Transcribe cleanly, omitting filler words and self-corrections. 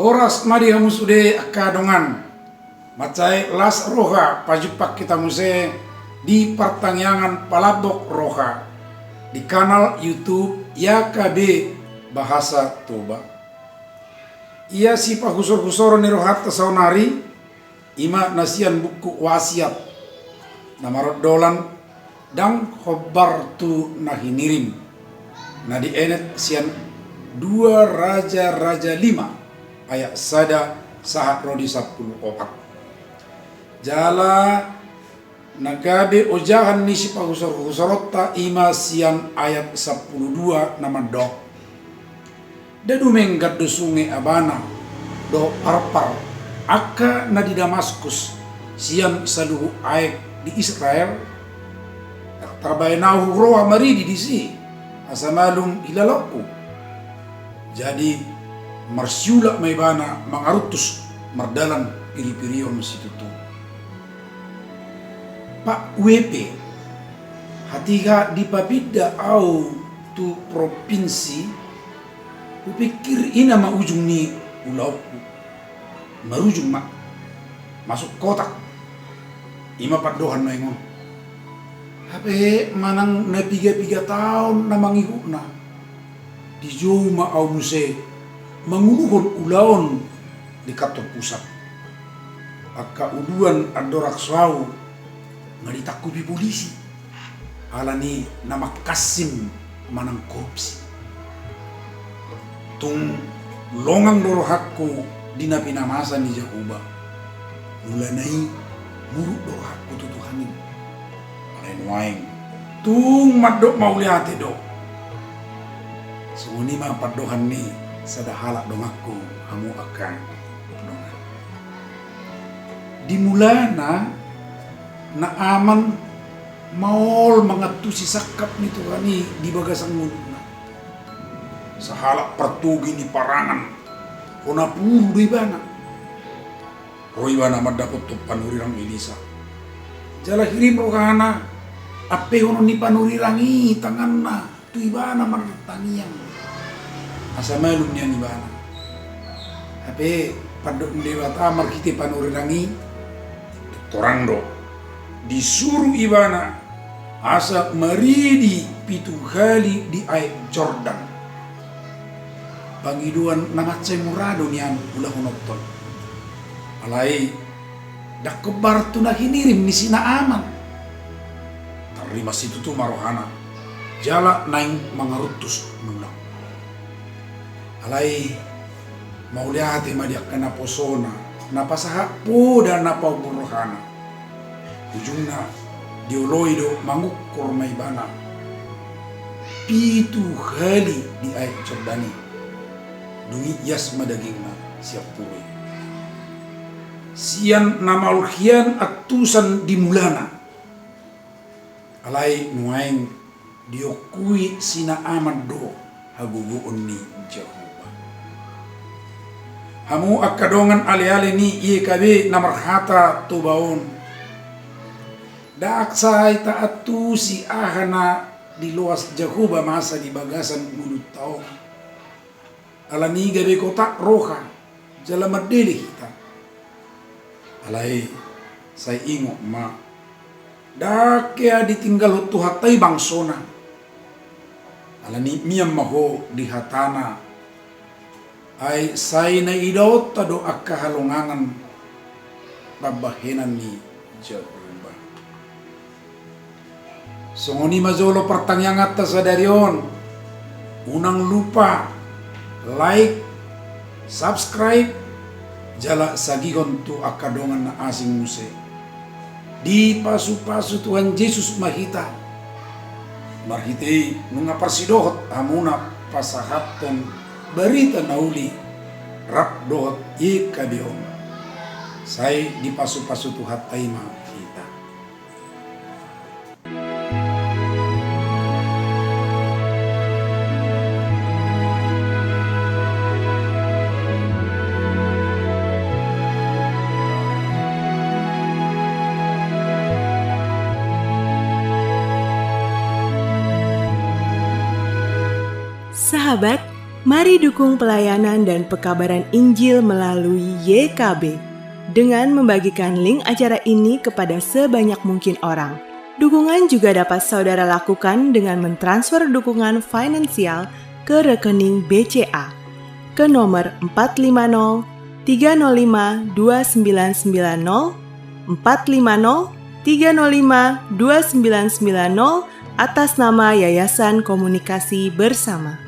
Oras madi hamu sude akadongan macai las roha pajupak kita muse di pertanyaan palabok roha di kanal YouTube YKB Bahasa Toba. Ia si pahusor-husor ni rohat tasaunari ima nasian buku wasiat namarot dolan dang khobar tu nahinirim na di enet sian 2 Raja-Raja 5 ayat sada sahat rodi 10 opat. Jala nagabe ojahan ni si pahusor-husorota ima sian ayat 12 nama dok. Dadu menggaddo sungai abana do parpar aka na di Damaskus sian saluhu aek di Israel tarbainahu roa maridi di si asamalum ilalaku. Jadi marsiula may bana mangarutus mardalan piri-pirion situtu. Pak WP hatiga di papida au tu provinsi upikir ina ma ujung ni ulauku marujung mak masuk kotak ima padohan na ingon hape manang na 3 tahun na mangihuna di joma au muse manguluhon ulaon di kantor pusat aka uduan adorak sau ngaditakubi polisi alani nama Kasim manang korupsi tung longang doro hakku dina pinamasa ni Jahuba mulanai muruk doro hakku tutuhanin alain waeng tung madok mauliate do sunguni ma padohan ni sadahala dong aku hamu akan dongan dimulana na aman maol mangatusi sakap ni Tuhani di bagasang muluna sahala pertugi ni parangan kona puru di bana roi bana madapot tu panurirang Elisa jala hirim rohana ape hono ni panurirangi tanganna tu ibana martangiang asa malum niya ni bana ape padok dewata markiti panurirangi torang do disuruh ibana asa maridi 7 kali di air Jordan pangiduan nama cemurado niyan ulah hunopton alai dak kebar tu nahinirim ni sina aman terima situ tu marohana jala naing mangarutus nulang alai mau lihat madiak kena posona napa sahapu dan napa buruhana ujungna dioloido mangukur maibana 7 kali di air Jordani dungi yas madagingna siap puri sian nama ulhian atusan di mulana alai nuaing diokui sina aman do haguguun ni Jahuba hamu akadongan ale-ale ni YKB namarhata tubaon daksay taatu si ahana di luas Jahuba masa di bagasan mulut tao alani gabe kotak roha jala madeli kita alai say ingo ma dakya ditinggal tu hatai bangsona alani miyam maho di hatana ay say na idot tado akka halungangan babahenan ni Jahuba songoni mazolo pertanyaan atas sadarion unang lupa like subscribe jala sagihon tu akadongan na asing muse di pasu-pasu Tuhan Yesus mahita marhiti nunga parsidohot amuna pasahaton barita nauli rap dohot YKB say di pasu-pasu Tuhan taima kita. Sahabat, Mari dukung pelayanan dan pekabaran Injil melalui YKB dengan membagikan link acara ini kepada sebanyak mungkin orang. Dukungan juga dapat saudara lakukan dengan mentransfer dukungan finansial ke rekening BCA ke nomor 450 305 2990 450 305 2990 atas nama Yayasan Komunikasi Bersama.